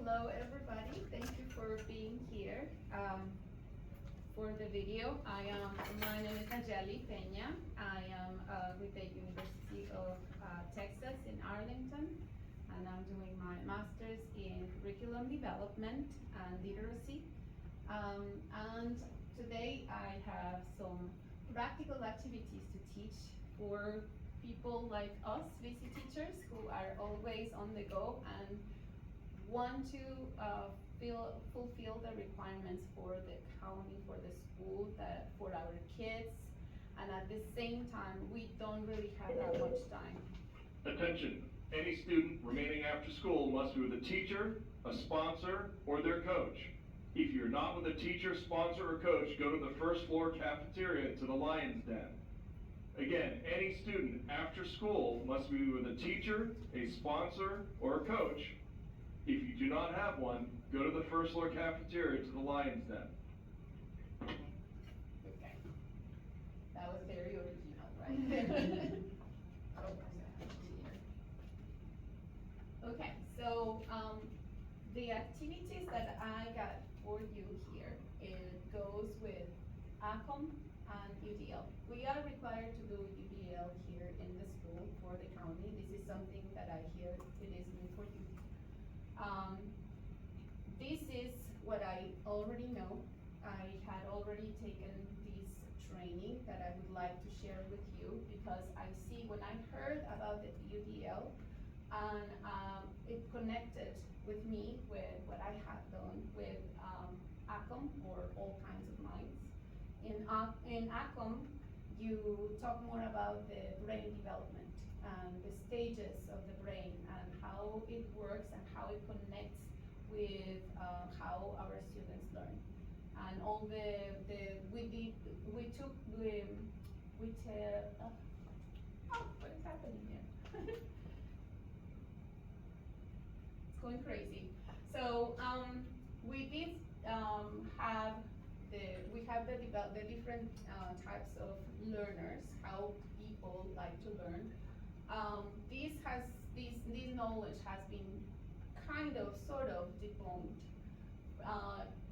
Hello everybody, thank you for being here for the video. My name is Nayeli Peña. I am with the University of Texas in Arlington, and I'm doing my master's in curriculum development and literacy. And today I have some practical activities to teach for people like us, busy teachers, who are always on the go and want to fulfill the requirements for the county, for the school, for our kids, and at the same time, we don't really have that much time. Attention, any student remaining after school must be with a teacher, a sponsor, or their coach. If you're not with a teacher, sponsor, or coach, go to the first floor cafeteria to the Lion's Den. Again, any student after school must be with a teacher, a sponsor, or a coach. If you do not have one, go to the first floor cafeteria to the Lion's Den. Okay. That was very original, right? Okay, so the activities that I got for you here, it goes with AKOM and UDL. We are required to do UDL here in the school for the county. This is something that I hear it is new for you. This is what I already know. I had already taken this training that I would like to share with you, because I see when I heard about the UDL and it connected with me with what I had done with AKOM, or all kinds of minds. In AKOM, you talk more about the brain development and the stages of the brain and how it works and how it connects with how our students learn. And all what is happening here? It's going crazy. So we did have the different types of learners, how people like to learn. This knowledge has been kind of, sort of debunked.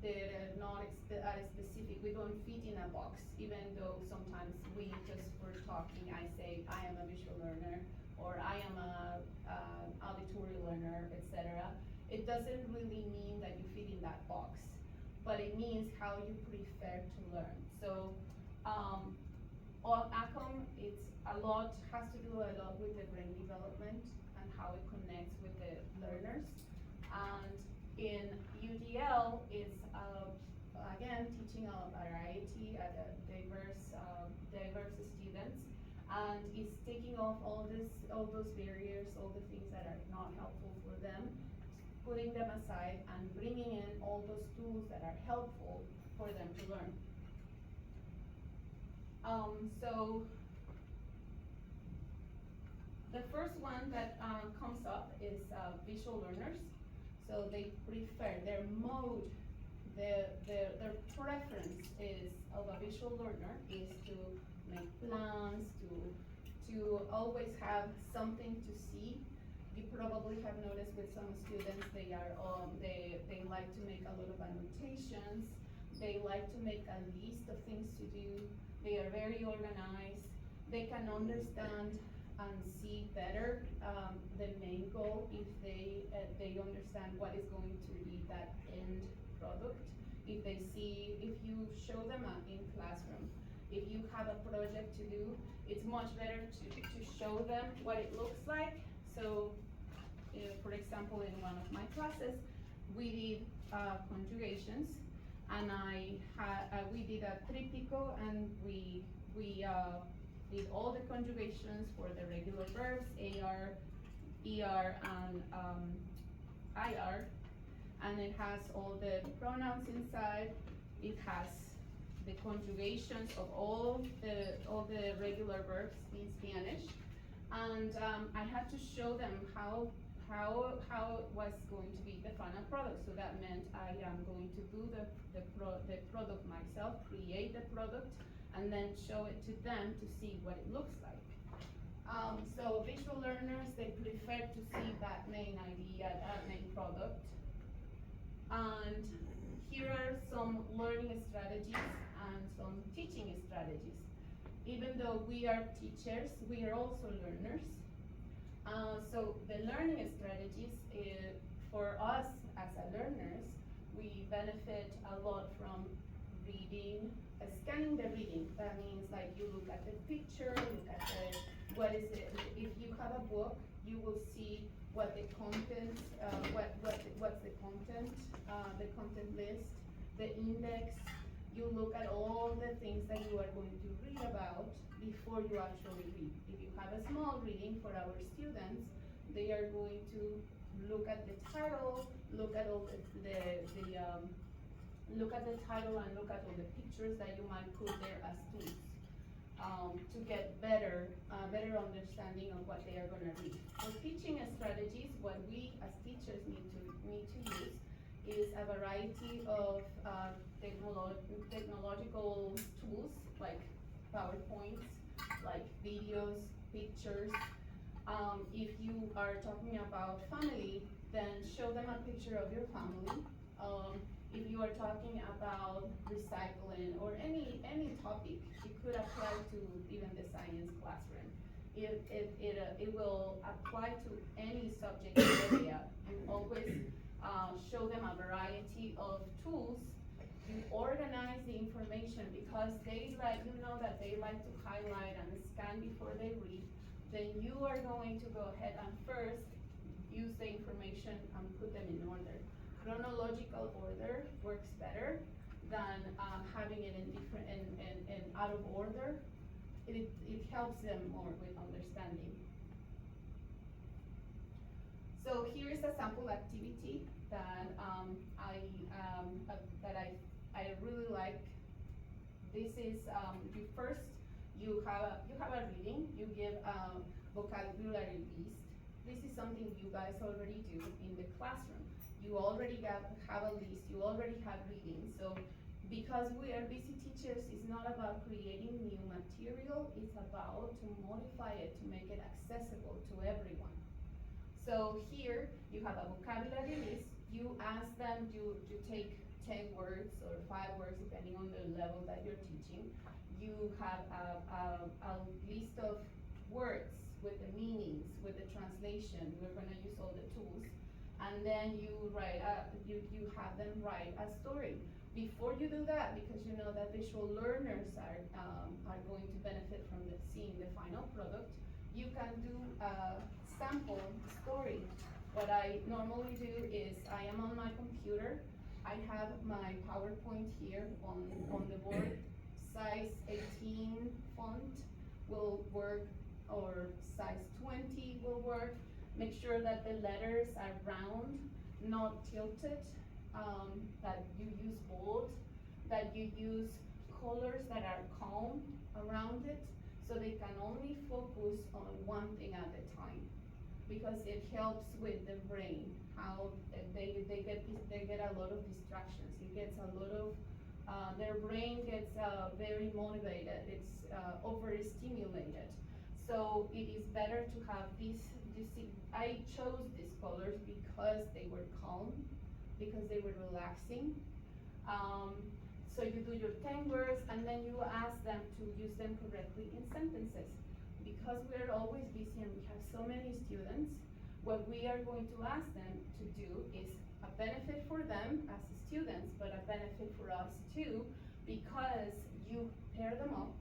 They're not as specific. We don't fit in a box, even though sometimes we just, for talking, I say I am a visual learner, or I am a auditory learner, etc. It doesn't really mean that you fit in that box, but it means how you prefer to learn. So AKOM, has to do a lot with the brain development and how it connects with the learners. And in UDL, it's again teaching a variety of diverse students, and it's taking off all those barriers, all the things that are not helpful for them, putting them aside and bringing in all those tools that are helpful for them to learn. So the first one that comes up is visual learners. So they prefer, their mode, their preference is of a visual learner is to make plans, to always have something to see. You probably have noticed with some students, they like to make a lot of annotations. They like to make a list of things to do. They are very organized. They can understand and see better the main goal if they understand what is going to be that end product. If you show them in classroom, if you have a project to do, it's much better to show them what it looks like. So, for example, in one of my classes, we did conjugations, and we did a tripico, and we did all the conjugations for the regular verbs, AR, ER, and IR, and it has all the pronouns inside. It has the conjugations of all the regular verbs in Spanish, and I had to show them how it was going to be the final product. So that meant I am going to do the product myself, create the product, and then show it to them to see what it looks like. So visual learners, they prefer to see that main idea, that main product. here are some learning strategies and some teaching strategies. Even though we are teachers, we are also learners. So the learning strategies, for us as learners, we benefit a lot from reading, scanning the reading. That means like you look at the picture, look at what is it. If you have a book, you will see what the content, what's the content list, the index. You look at all the things that you are going to read about before you actually read. If you have a small reading for our students, they are going to look at the title, look at all look at the title and look at all the pictures that you might put there as tools to get better understanding of what they are going to read. For teaching strategies, what we as teachers need to use is a variety of technological tools like PowerPoints, like videos, pictures. If you are talking about family, then show them a picture of your family. If you are talking about recycling or any topic, it could apply to even the science classroom. It will apply to any subject area. You always show them a variety of tools. You organize the information because they like, that they like to highlight and scan before they read. Then you are going to go ahead and first use the information and put them in order. Chronological order works better than having it in different and out of order. It helps them more with understanding. So here is a sample activity that I really like. This is you have a reading. You give a vocabulary list. This is something you guys already do in the classroom. You already have a list. You already have readings. So because we are busy teachers, it's not about creating new material. It's about to modify it to make it accessible to everyone. So here you have a vocabulary list. You ask them to take 10 words or 5 words depending on the level that you're teaching. You have a list of words with the meanings, with the translation. We're gonna use all the tools. And then you write, you have them write a story. Before you do that, because you know that visual learners are going to benefit from seeing the final product, you can do a sample story. What I normally do is I am on my computer. I have my PowerPoint here on the board. Size 18 font will work, or size 20 will work. Make sure that the letters are round, not tilted, that you use bold, that you use colors that are calm around it, so they can only focus on one thing at a time, because it helps with the brain, how they get a lot of distractions. It gets a lot of, their brain gets very motivated, it's overstimulated. So it is better to have I chose these colors because they were calm, because they were relaxing. So you do your 10 words and then you ask them to use them correctly in sentences. Because we're always busy and we have so many students, what we are going to ask them to do is a benefit for them as students, but a benefit for us too, because you pair them up.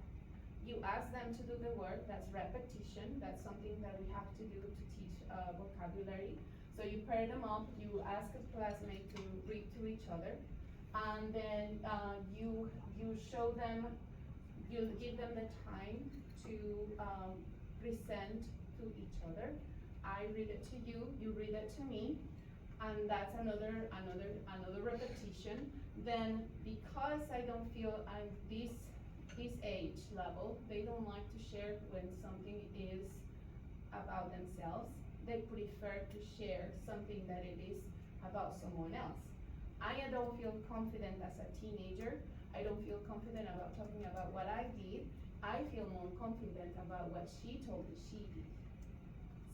You ask them to do the work, that's repetition, that's something that we have to do to teach vocabulary. So you pair them up, you ask a classmate to read to each other, and then you show them, you give them the time to present to each other. I read it to you, you read it to me, and that's another repetition. Then because I don't feel I'm this age level, they don't like to share when something is about themselves. They prefer to share something that it is about someone else. I don't feel confident as a teenager. I don't feel confident about talking about what I did. I feel more confident about what she told me she did.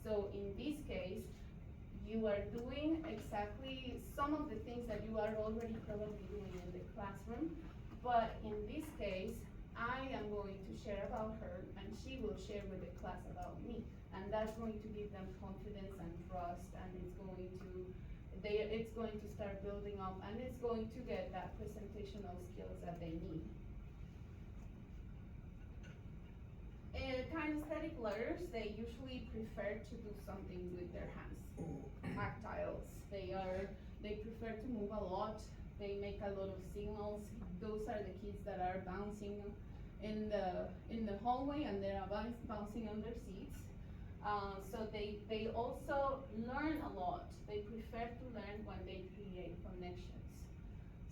So in this case, you are doing exactly some of the things that you are already probably doing in the classroom, but in this case, I am going to share about her and she will share with the class about me. And that's going to give them confidence and trust, and it's going to start building up, and it's going to get that presentational skills that they need. Kinesthetic learners, they usually prefer to do something with their hands, tactiles. They prefer to move a lot. They make a lot of signals. Those are the kids that are bouncing in the hallway, and they're bouncing on their seats. So they also learn a lot. They prefer to learn when they create connections.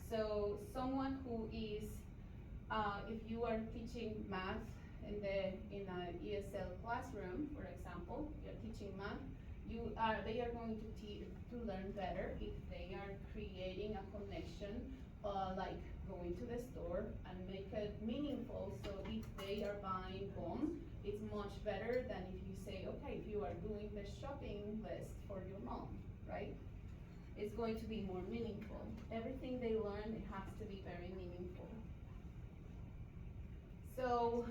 So someone who is, if you are teaching math in an ESL classroom, for example, you're teaching math, they are going to learn better if they are creating a connection, like going to the store and make it meaningful. So if they are buying gum, it's much better than if you say, okay, if you are doing the shopping list for your mom, right? It's going to be more meaningful. Everything they learn, it has to be very meaningful. So,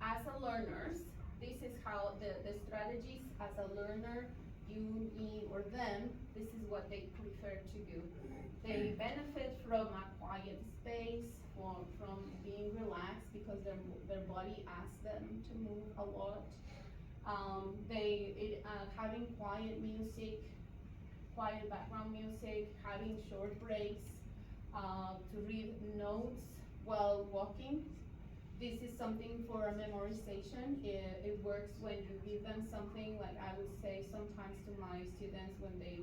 as a learners, this is how the strategies as a learner, you, me, or them, this is what they prefer to do. They benefit from a quiet space, from being relaxed because their body asks them to move a lot. Having quiet music, quiet background music, having short breaks, to read notes while walking. This is something for memorization. It works when you give them something, like I would say sometimes to my students when they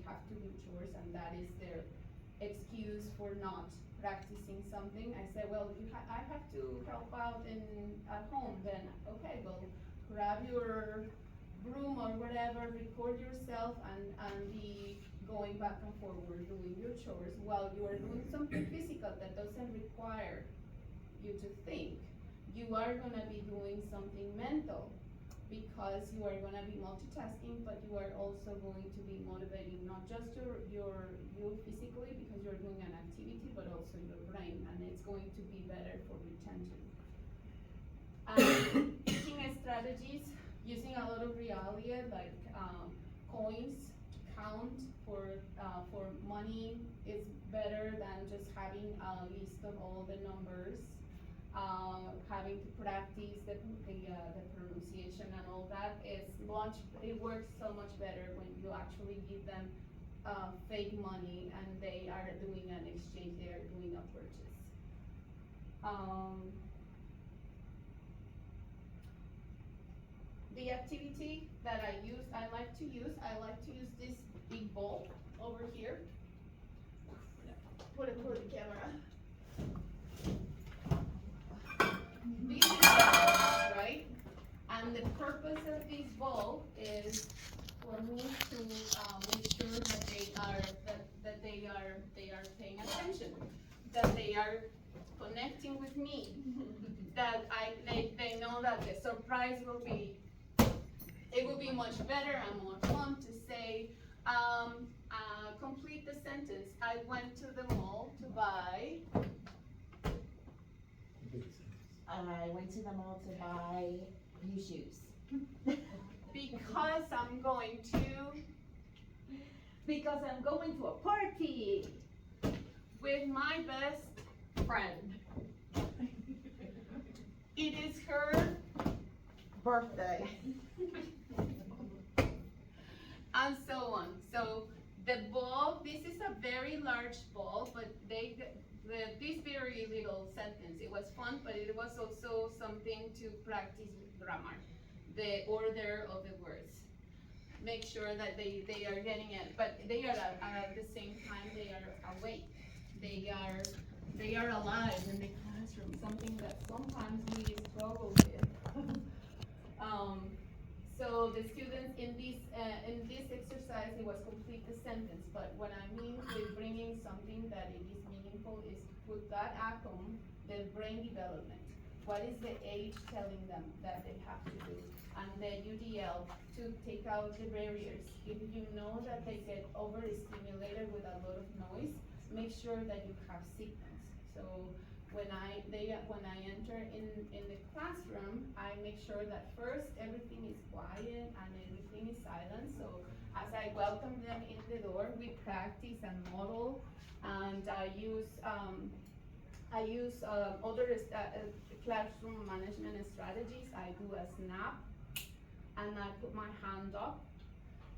have to do chores and that is their excuse for not practicing something. I say, well, I have to help out at home. Then okay, well, grab your broom or whatever, record yourself, and be going back and forward doing your chores while you are doing something physical that doesn't require you to think. You are gonna be doing something mental because you are gonna be multitasking, but you are also going to be motivating not just you physically because you're doing an activity, but also your brain, and it's going to be better for retention. Teaching strategies using a lot of realia like coins to count for money is better than just having a list of all the numbers. Having to practice the pronunciation and all that, it works so much better when you actually give them fake money and they are doing an exchange, they are doing a purchase. The activity that I like to use this big ball over here. Put it for the camera. This is ball, right? And the purpose of this ball is for me to make sure that they are paying attention, that they are connecting with me, that they know that the surprise will be much better and more fun to say. Complete the sentence. I went to the mall to buy. I went to the mall to buy new shoes. Because I'm going to a party with my best Friend. It is her Birthday. and so on. So the ball, this is a very large ball, but this very little sentence, it was fun, but it was also something to practice grammar, the order of the words. Make sure that they are getting it, but they are at the same time, they are awake. They are alive in the classroom, something that sometimes we struggle with. So the students in this exercise, it was complete the sentence, but what I mean with bringing something that it is meaningful is to put that AKOM, the brain development. What is the age telling them that they have to do? and the UDL to take out the barriers. If you know that they get overstimulated with a lot of noise, make sure that you have signals. So when I enter in the classroom, I make sure that first everything is quiet and everything is silent. So as I welcome them in the door, we practice and model, and I use other classroom management strategies. I do a snap, and I put my hand up,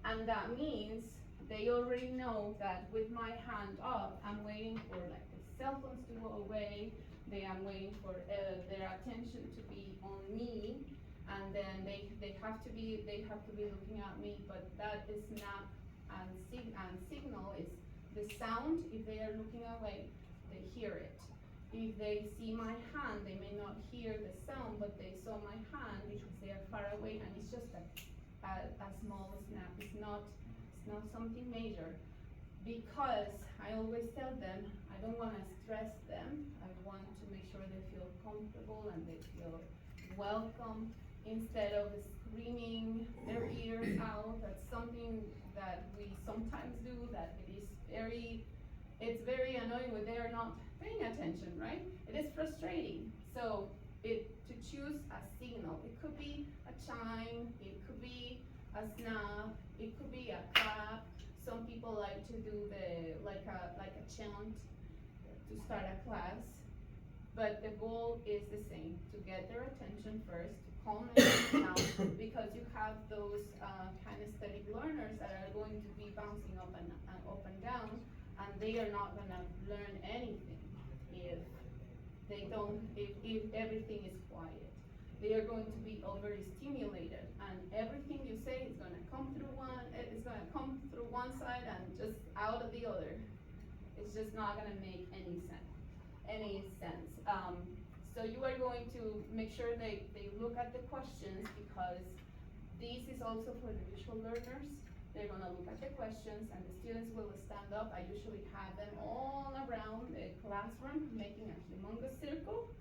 and that means they already know that with my hand up, I'm waiting for like the cell phones to go away. I'm waiting for their attention to be on me, and then they have to be looking at me. But that is not and signal is the sound. If they are looking away, they hear it. If they see my hand, they may not hear the sound, but they saw my hand because they are far away, and it's just a small snap. It's not something major, because I always tell them I don't want to stress them. I want to make sure they feel comfortable and they feel welcome, instead of screaming their ears out. That's something that we sometimes do, that it's very annoying when they are not paying attention, right? It is frustrating. So to choose a signal, it could be a chime, it could be a snap, it could be a clap. Some people like to do like a chant to start a class, but the goal is the same: to get their attention first, to calm them down, because you have those kinesthetic learners that are going to be bouncing up and down, and they are not gonna learn anything if everything is quiet. They are going to be overstimulated, and everything you say is gonna come through one side and just out of the other. It's just not gonna make any sense. So you are going to make sure they look at the questions, because this is also for the visual learners. They're gonna look at the questions, and the students will stand up. I usually have them all around the classroom making a humongous circle,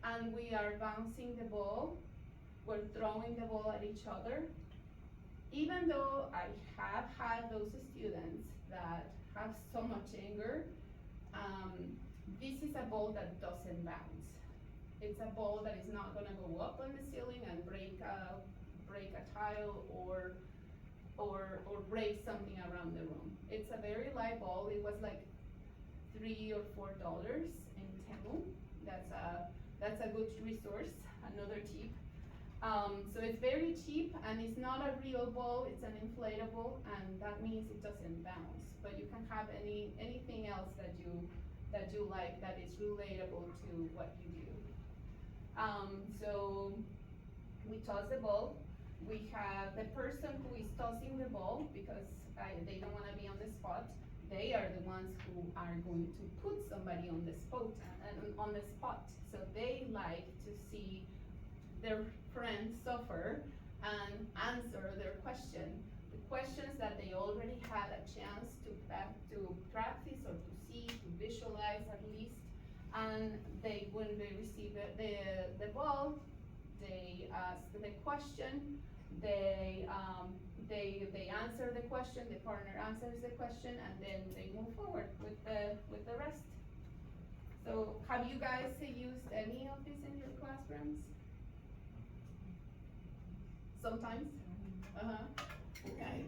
and we are bouncing the ball. We're throwing the ball at each other. Even though I have had those students that have so much anger, this is a ball that doesn't bounce. It's a ball that is not gonna go up on the ceiling and break a tile or break something around the room. It's a very light ball. It was like $3 or $4 in Temu. That's a good resource, another tip. So it's very cheap, and it's not a real ball, it's an inflatable, and that means it doesn't bounce. But you can have anything else that you like that is relatable to what you do. So we toss the ball. We have the person who is tossing the ball, because they don't want to be on the spot. They are the ones who are going to put somebody on the spot. So they like to see their friends suffer and answer their question. The questions that they already had a chance to practice or to see, to visualize at least. And when they receive the ball, they ask the question. They answer the question. The partner answers the question, and then they move forward with the rest. So, have you guys used any of this in your classrooms? Sometimes. Okay.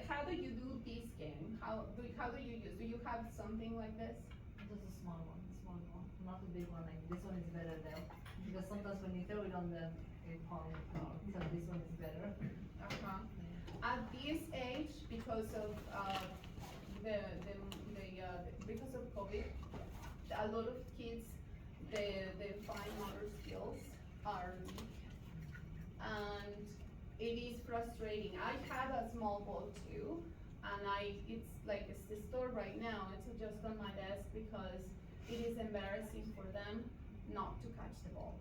How do you do this game? How do you use? Do you have something like this? Just a small one, not a big one. Like this one is better though, because sometimes when you throw it on the palm, so this one is better. At this age, because of because of COVID, a lot of kids, the fine motor skills are weak, and it is frustrating. I have a small ball too, and it's like it's the store right now. It's just on my desk because it is embarrassing for them not to catch the ball.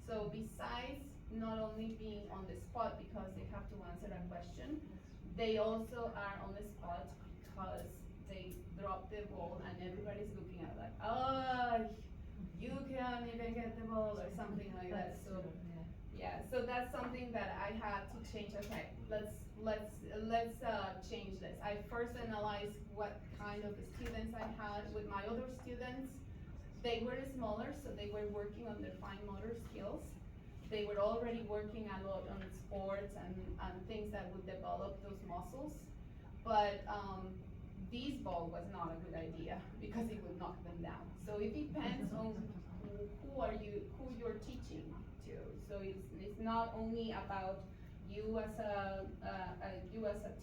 So besides not only being on the spot because they have to answer a question, they also are on the spot because they drop the ball and everybody's looking at it like, oh, you can't even get the ball or something like that. So Yeah, so that's something that I had to change. Okay, let's change this. I first analyzed what kind of students I had with my other students. They were smaller, so they were working on their fine motor skills. They were already working a lot on sports and things that would develop those muscles. But this ball was not a good idea because it would knock them down. So it depends on who you're teaching to. So it's not only about you as a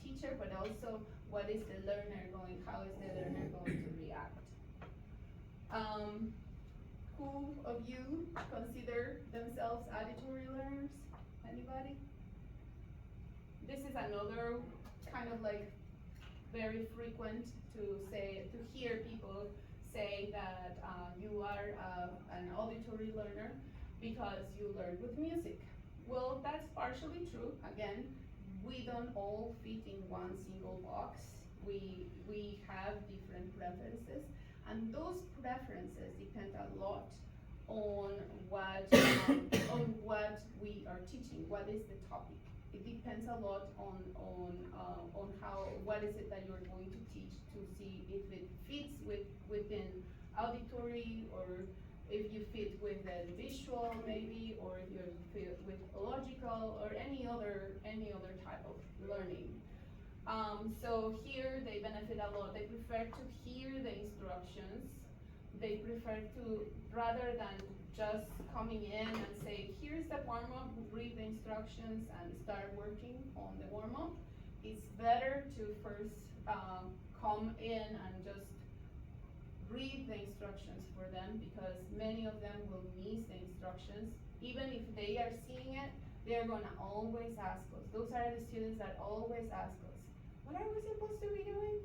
teacher, but also what is the learner going, how is the learner going to react. Who of you consider themselves auditory learners? Anybody? This is another kind of like very frequent to hear people say that you are an auditory learner because you learn with music. Well, that's partially true. Again, we don't all fit in one single box. We have different preferences, and those preferences depend a lot on what we are teaching. What is the topic? It depends a lot on what is it that you're going to teach, to see if it fits within auditory, or if you fit with the visual maybe, or if you fit with logical, or any other type of learning. So here they benefit a lot. They prefer to hear the instructions. They prefer to, rather than just coming in and say, here's the warm-up, read the instructions and start working on the warm-up. It's better to first come in and just read the instructions for them, because many of them will miss the instructions. Even if they are seeing it, they're gonna always ask us. Those are the students that always ask us, what are we supposed to be doing?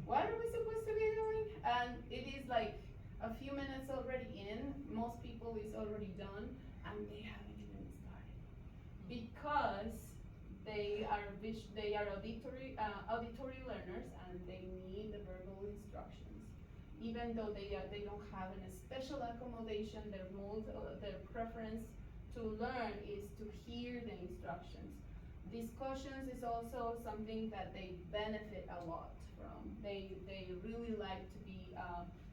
What are we supposed to be doing? And it is like a few minutes already in, most people is already done, and they haven't even started. Because they are auditory learners, and they need the verbal instructions. Even though they don't have a special accommodation, their preference to learn is to hear the instructions. Discussions is also something that they benefit a lot from. They really like to be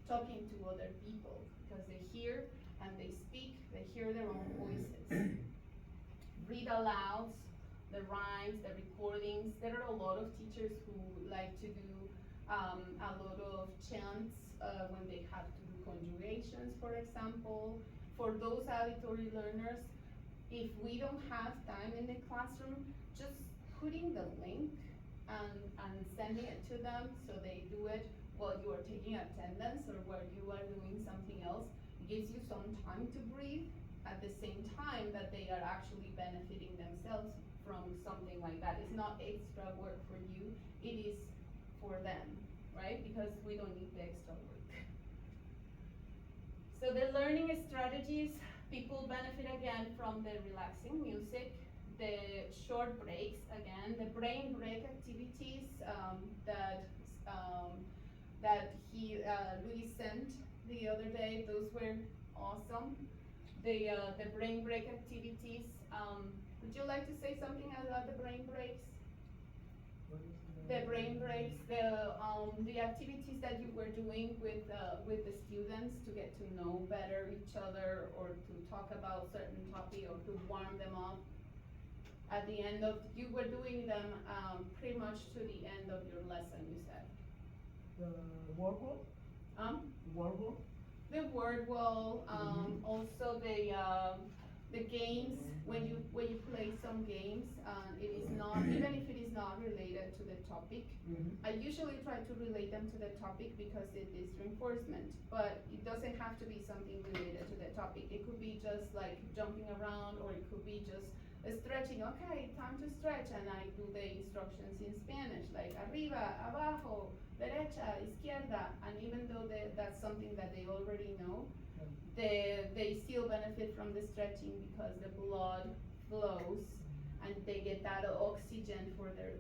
talking to other people, because they hear and they speak, they hear their own voices. Read alouds, the rhymes, the recordings. There are a lot of teachers who like to do a lot of chants when they have to do conjugations, for example. For those auditory learners, if we don't have time in the classroom, just putting the link and sending it to them so they do it while you are taking attendance or while you are doing something else, gives you some time to breathe, at the same time that they are actually benefiting themselves from something like that. It's not extra work for you, it is for them, right? Because we don't need the extra work. So the learning strategies, people benefit again from the relaxing music, the short breaks, again, the brain break activities that Luis sent the other day. Those were awesome. The brain break activities. Would you like to say something about the brain breaks? The brain breaks, the activities that you were doing with the students to get to know better each other, or to talk about certain topic, or to warm them up. At the end of, you were doing them pretty much to the end of your lesson, you said. The word wall? Word wall? The word wall, also the games, when you play some games, it is not, even if it is not related to the topic, I usually try to relate them to the topic because it is reinforcement, but it doesn't have to be something related to the topic. It could be just like jumping around, or it could be just stretching. Okay, time to stretch, and I do the instructions in Spanish, like arriba, abajo, derecha, izquierda, and even though that's something that they already know, they still benefit from the stretching because the blood flows and they get that oxygen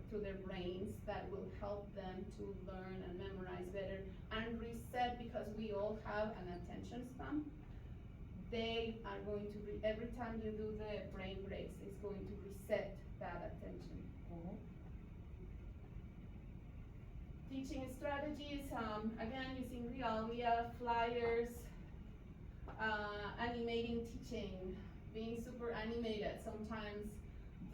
to their brains that will help them to learn and memorize better and reset, because we all have an attention span. they are going to, every time you do the brain breaks, it's going to reset that attention. Teaching strategies, again, using realia, flyers, animating teaching, being super animated. Sometimes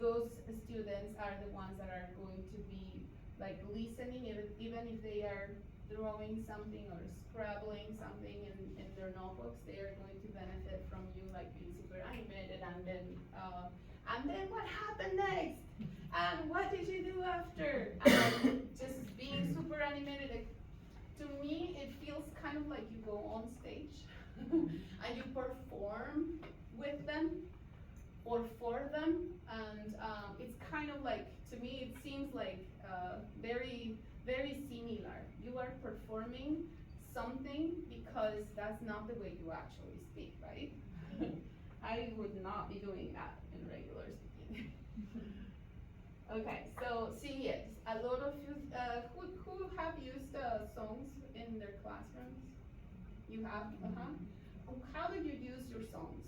those students are the ones that are going to be like listening, even if they are drawing something or scribbling something in their notebooks, they are going to benefit from you like being super animated, and then what happened next? And what did you do after? Just being super animated. Like, to me, it feels kind of like you go on stage and you perform with them or for them, and it's kind of like, to me, it seems like very, very similar. You are performing something because that's not the way you actually speak, right? I would not be doing that in regular speaking. Okay, so see it. A lot of you, who have used songs in their classrooms? You have? How did you use your songs?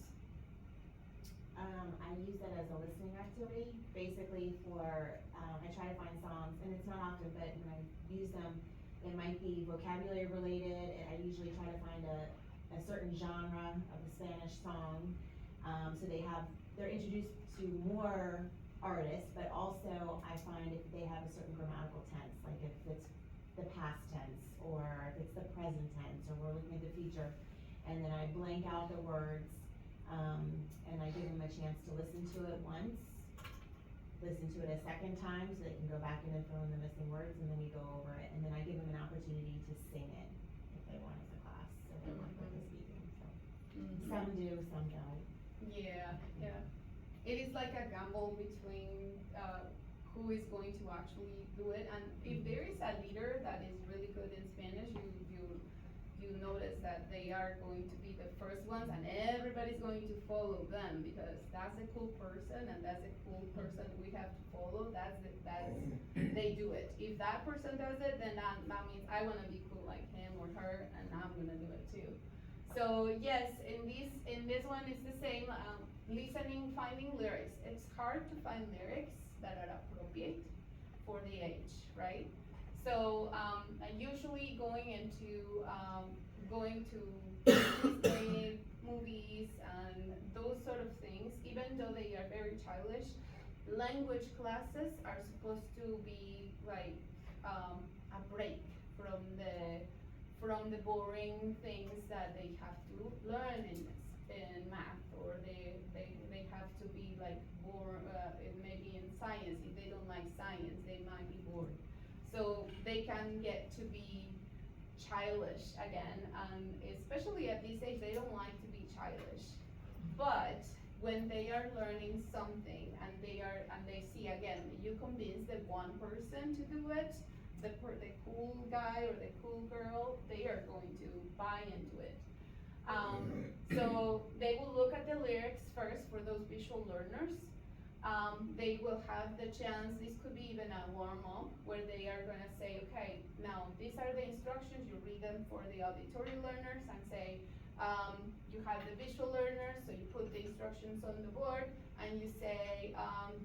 I use it as a listening activity, basically for, I try to find songs, and it's not often, but when I use them, it might be vocabulary related, and I usually try to find a certain genre of a Spanish song. So they're introduced to more artists, but also I find if they have a certain grammatical tense, like if it's the past tense, or if it's the present tense, or we're looking at the future, and then I blank out the words, and I give them a chance to listen to it once, listen to it a second time, so they can go back in and fill in the missing words, and then we go over it, and then I give them an opportunity to sing it, if they want as a class, so they work with the speaking, so. Some do, some don't. Yeah, yeah. It is like a gamble between who is going to actually do it, and if there is a leader that is really good in Spanish, you notice that they are going to be the first ones, and everybody's going to follow them because that's a cool person, and that's a cool person we have to follow. They do it. If that person does it, then that means I want to be cool like him or her, and I'm gonna do it too. So yes, in this one it's the same. Listening, finding lyrics. It's hard to find lyrics that are appropriate for the age, right? So usually going to Disney movies and those sort of things, even though they are very childish, language classes are supposed to be like a break from the boring things that they have to learn in math, or they have to be like bored, maybe in science. If they don't like science, they might be bored. So they can get to be childish again, and especially at this age, they don't like to be childish. But when they are learning something and they see, again, you convince the one person to do it, the cool guy or the cool girl, they are going to buy into it. So they will look at the lyrics first for those visual learners. They will have the chance, this could be even a warm-up, where they are gonna say, okay, now these are the instructions, you read them for the auditory learners and say, you have the visual learners, so you put the instructions on the board and you say,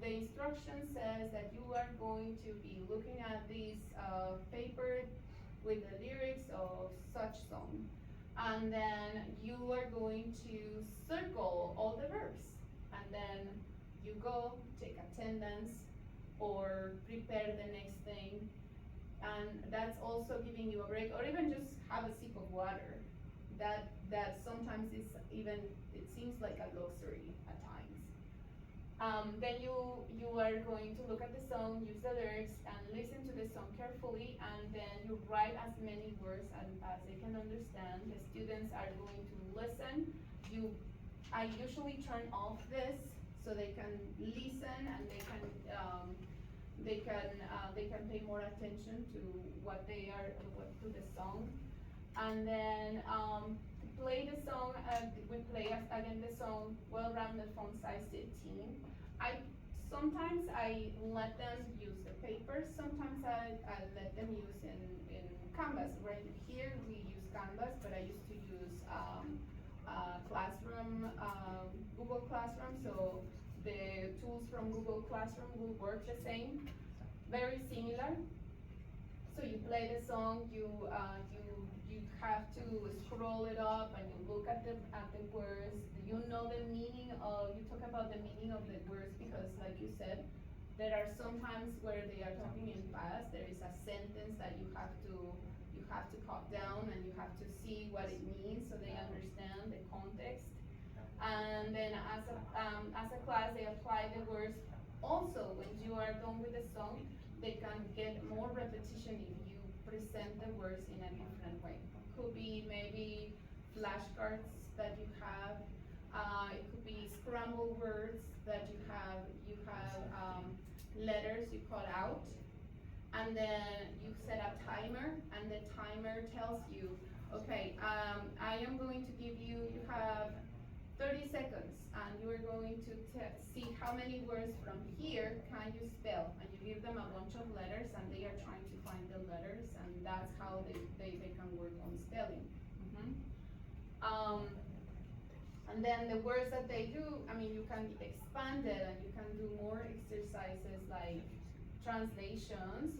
the instruction says that you are going to be looking at this paper with the lyrics of such song. And then you are going to circle all the verbs, and then you go take attendance or prepare the next thing, and that's also giving you a break, or even just have a sip of water. That sometimes is even, it seems like a luxury at times. Then you are going to look at the song, use the lyrics, and listen to the song carefully, and then you write as many words as they can understand. The students are going to listen. I usually turn off this so they can listen, and they can pay more attention to to the song, and then play the song. We play again the song Well-Rounded Font Size 15. Sometimes I let them use the paper, sometimes I let them use in Canvas. Right here we use Canvas, but I used to use Classroom, Google Classroom, so the tools from Google Classroom will work the same, very similar. So you play the song, you have to scroll it up and you look at the words. You know the meaning of, you talk about the meaning of the words because like you said, there are some times where they are talking in fast, there is a sentence that you have to cut down and you have to see what it means so they understand the context. And then as a class, they apply the words. Also, when you are done with the song, they can get more repetition if you present the words in a different way. Could be maybe flashcards that you have. It could be scrambled words that you have. Letters you cut out, and then you set a timer, and the timer tells you, okay, I am going to give you. You have 30 seconds, and you are going to see how many words from here can you spell, and you give them a bunch of letters, and they are trying to find the letters, and that's how they can work on spelling. And then the words that they do, I mean, you can expand it, and you can do more exercises like translations,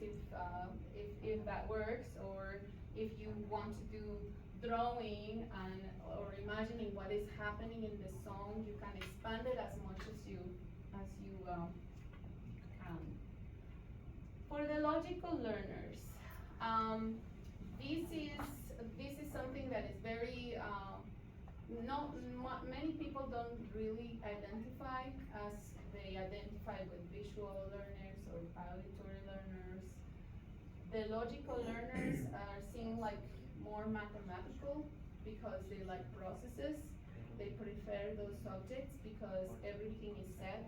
if that works, or if you want to do drawing or imagining what is happening in the song, you can expand it as much as you can. For the logical learners, this is something that is very many people don't really identify as they identify with visual learners or auditory learners. The logical learners are seen like more mathematical because they like processes. They prefer those subjects because everything is set.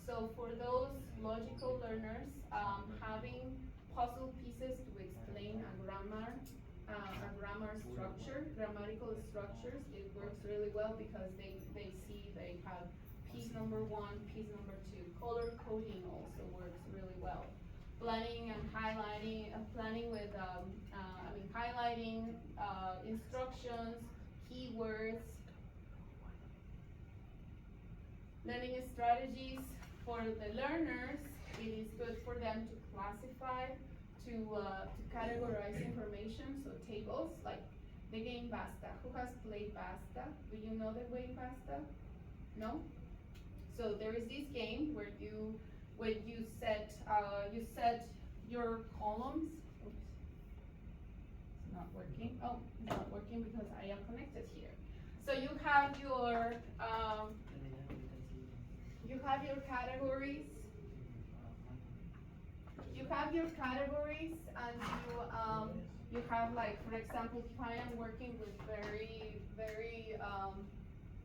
So for those logical learners, having puzzle pieces to explain a grammar structure, grammatical structures, it works really well because they see they have piece number 1, piece number 2. Color coding also works really well. Planning and highlighting, planning with, highlighting instructions, keywords, learning strategies for the learners. It is good for them to classify, to categorize information, so tables, like the game Basta. Who has played Basta? Do you know the game Basta? No? So there is this game where you set your columns. Oops. It's not working. Oh, it's not working because I am connected here. So you have your categories. You have your categories, and you have, like, for example, if I am working with very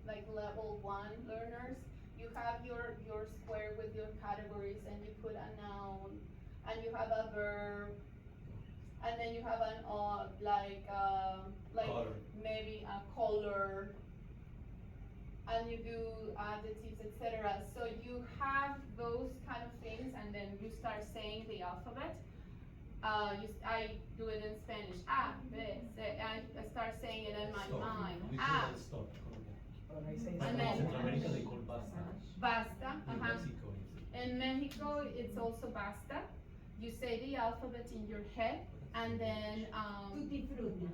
like level 1 learners, you have your square with your categories, and you put a noun, and you have a verb, and then you have an like color. Maybe a color, and you do adjectives, etc. So you have those kind of things, and then you start saying the alphabet. I do it in Spanish. A, B, C. I start saying it in my mind. A. And then In America they call basta. Basta. In Mexico In Mexico, it's also basta. You say the alphabet in your head, and then Tutti frutti.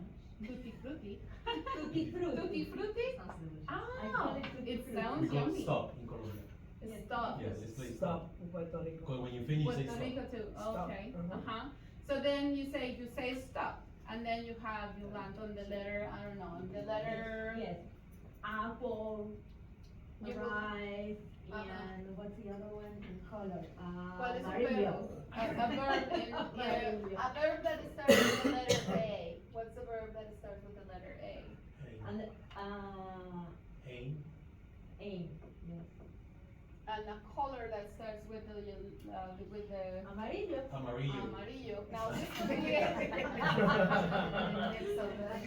tutti frutti. Tutti frutti. Tutti frutti. Sounds delicious. I call Ah, it tutti it frutti. sounds We call yummy. stop in Colombia. Stop. Yes, let's play Stop. stop. in Puerto Rico. Because when you finish, say Puerto stop. Rico too. Stop. Okay. Uh-huh. So then you say stop, and then you land on the letter. I don't know, on the letter. Yes. Apple, You will- rice, Uh-huh. and what's the other one? And color. What is Amarillo. a verb? Amarillo. A verb that starts with the letter A. What's the verb that starts with the letter A? And Aim. aim. Yes. And a color that starts with the Amarillo. Amarillo. amarillo. Now this would be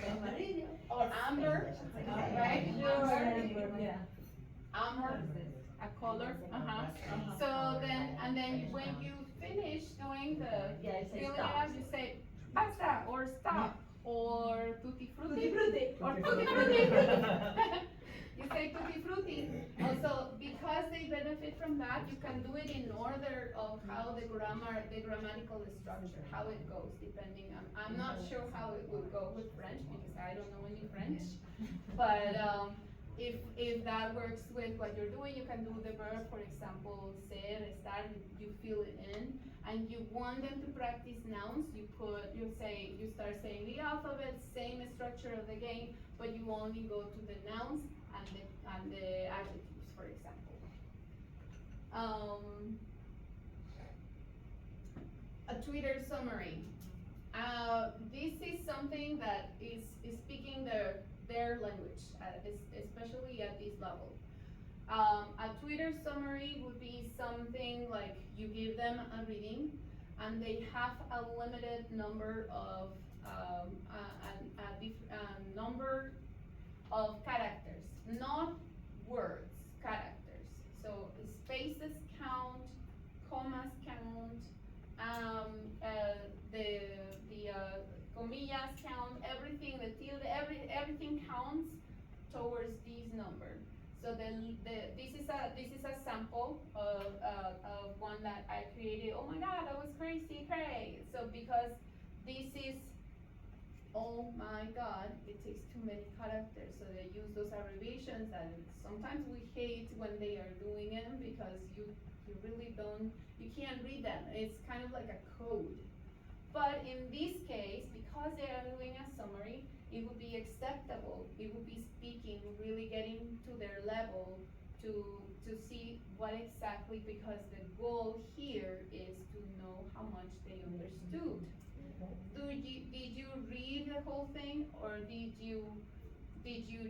Amarillo. or amber, right? Amber. Yeah. Amber, a color. So then, and then when you finish doing the Yeah, I say filling it stop. out, you say basta or stop or tutti frutti Tutti frutti. or tutti frutti. it from that, you can do it in order of how the grammatical structure, how it goes, depending on, I'm not sure how it would go with French, because I don't know any French. But, if that works with what you're doing, you can do the verb, for example, ser, estar, you fill it in, and you want them to practice nouns, you start saying the alphabet, same structure of the game, but you only go to the nouns and the adjectives, for example. A Twitter summary. This is something that is speaking their language, especially at this level. A Twitter summary would be something like you give them a reading, and they have a limited number of number of characters, not words, characters. So spaces count, commas count, the comillas count, everything, the tilde, everything counts towards this number. So this is a sample of one that I created. Oh my God, that was crazy, cray. So because this is, oh my God, it takes too many characters, so they use those abbreviations, and sometimes we hate when they are doing them because you really you can't read them. It's kind of like a code. But in this case, because they are doing a summary, it would be acceptable. It would be speaking, really getting to their level to see what exactly, because the goal here is to know how much they understood. Did you read the whole thing, or did you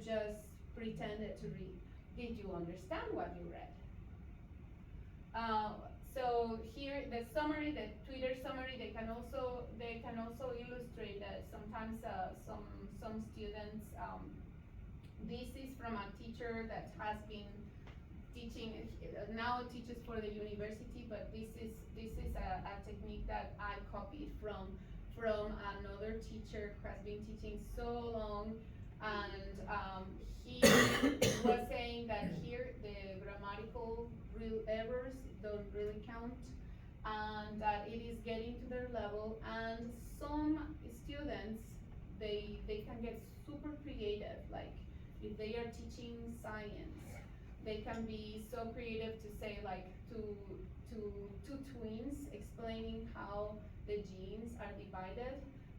just pretended to read? Did you understand what you read? So here, the summary, the Twitter summary, they can also illustrate that sometimes some students, this is from a teacher that has been teaching, now teaches for the university, but this is a technique that I copied from another teacher who has been teaching so long, and he was saying that here the grammatical errors don't really count, and that it is getting to their level, and some students, they can get super creative, like if they are teaching science, they can be so creative to say like two twins explaining how the genes are divided.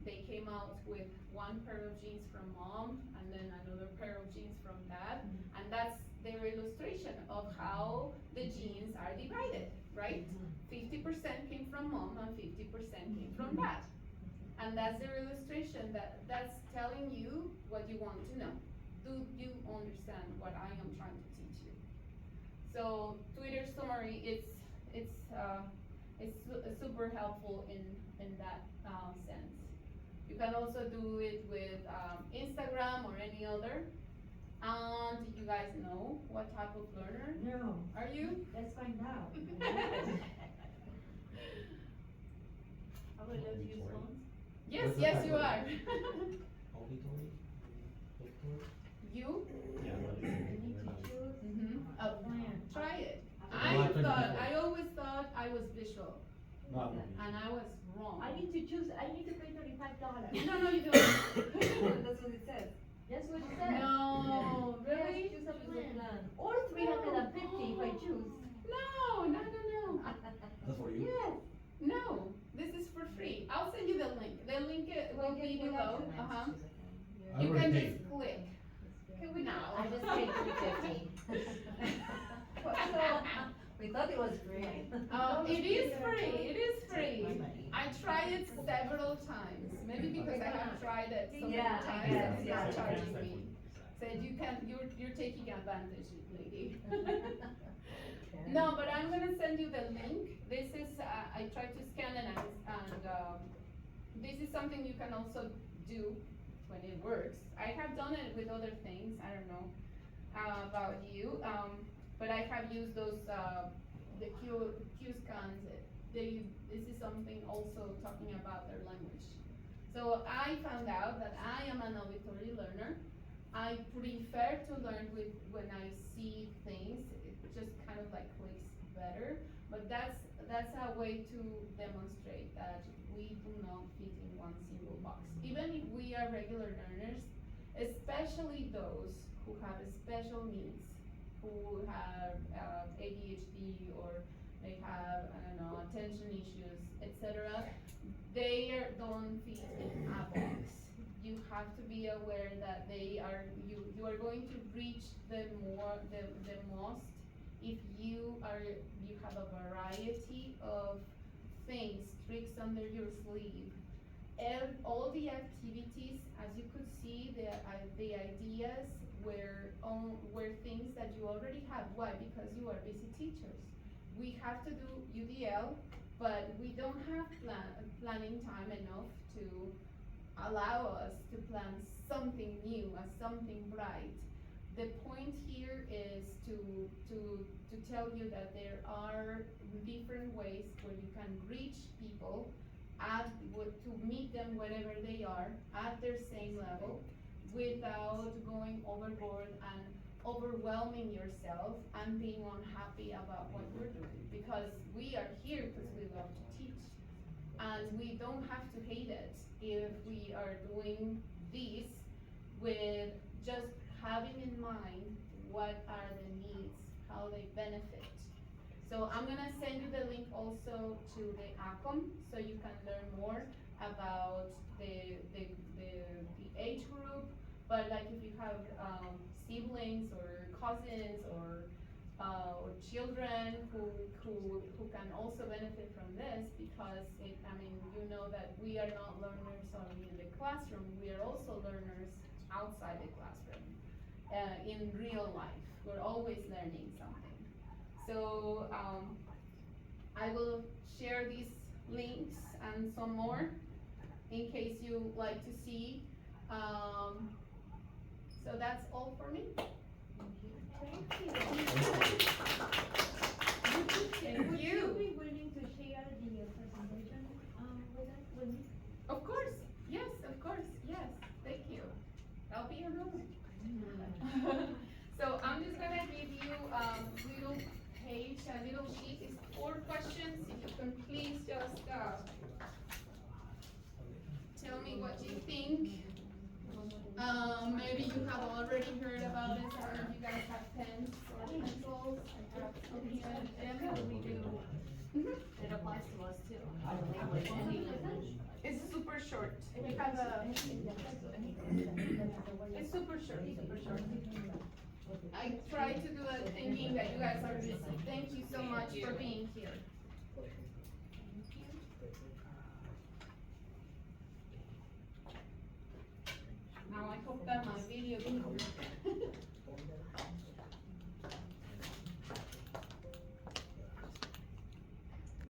They came out with one pair of genes from mom and then another pair of genes from dad, and that's their illustration of how the genes are divided, right? 50% came from mom and 50% came from dad. And that's their illustration, that's telling you what you want to know. Do you understand what I am trying to teach you? So Twitter summary, it's super helpful in that sense. You can also do it with Instagram or any other. And you guys know what type of learner No, are you? let's find out. Are we allowed to use phones? Yes, What's the yes, type you of- are. Auditory? Auditory? You? Yeah, what is I it? need to choose Mm-hmm. a plan. Try it. I- I always thought I was visual, No, and I was wrong. I need to choose, I need to pay $35. No, you don't. That's what it says. That's what it says. No, Yes, really? choose a plan. Or 350 if I choose. No. That's for you? Yes. No, this is for free. I'll send you the link. The link will be below. I You already can paid. just click. Can we now? I just paid $350. We thought it was free. It is free. My money. I tried it several times, maybe because I have tried it so many Yeah, times, yes, and it's yeah. not charging me. Said you're taking advantage, lady. No, but I'm gonna send you the link. This is, I tried to scan it and this is something you can also do when it works. I have done it with other things, I don't know about you, but I have used those, the Q scans. This is something also talking about their language. So I found out that I am an auditory learner. I prefer to learn when I see things, it just kind of like clicks better, but that's a way to demonstrate that we do not fit in one single box. Even if we are regular learners, especially those who have special needs, who have ADHD or they have, I don't know, attention issues, etc., don't fit in a box. You have to be aware that you are going to reach the most if you have a variety of things, tricks under your sleeve. And all the activities, as you could see, the ideas were things that you already have. Why? Because you are busy teachers. We have to do UDL, but we don't have planning time enough to allow us to plan something new, something bright. The point here is to tell you that there are different ways where you can reach people to meet them wherever they are at their same level without going overboard and overwhelming yourself and being unhappy about what we're doing. Because we are here because we love to teach. And we don't have to hate it if we are doing this with just having in mind what are the needs, how they benefit. So I'm gonna send you the link also to the AKOM, so you can learn more about the age group. But like if you have siblings or cousins or children who can also benefit from this, because you know that we are not learners only in the classroom, we are also learners outside the classroom, in real life. We're always learning something. So I will share these links and some more in case you like to see. So that's all for me. Would you. you be willing to share the presentation with us, with me? Of course, yes, of course, yes, thank you. I'll be your moment. So I'm just gonna give you a little page, a little sheet. It's 4 questions. If you can please just tell me what you think. Maybe you have already heard about this. I don't know if you guys have pens or pencils. I have some here in the gym. We do. Mhm. It applies to us too. It's super short. If you have it's super short, super short. I try to do it thinking that you guys are busy. Thank you so much for being here.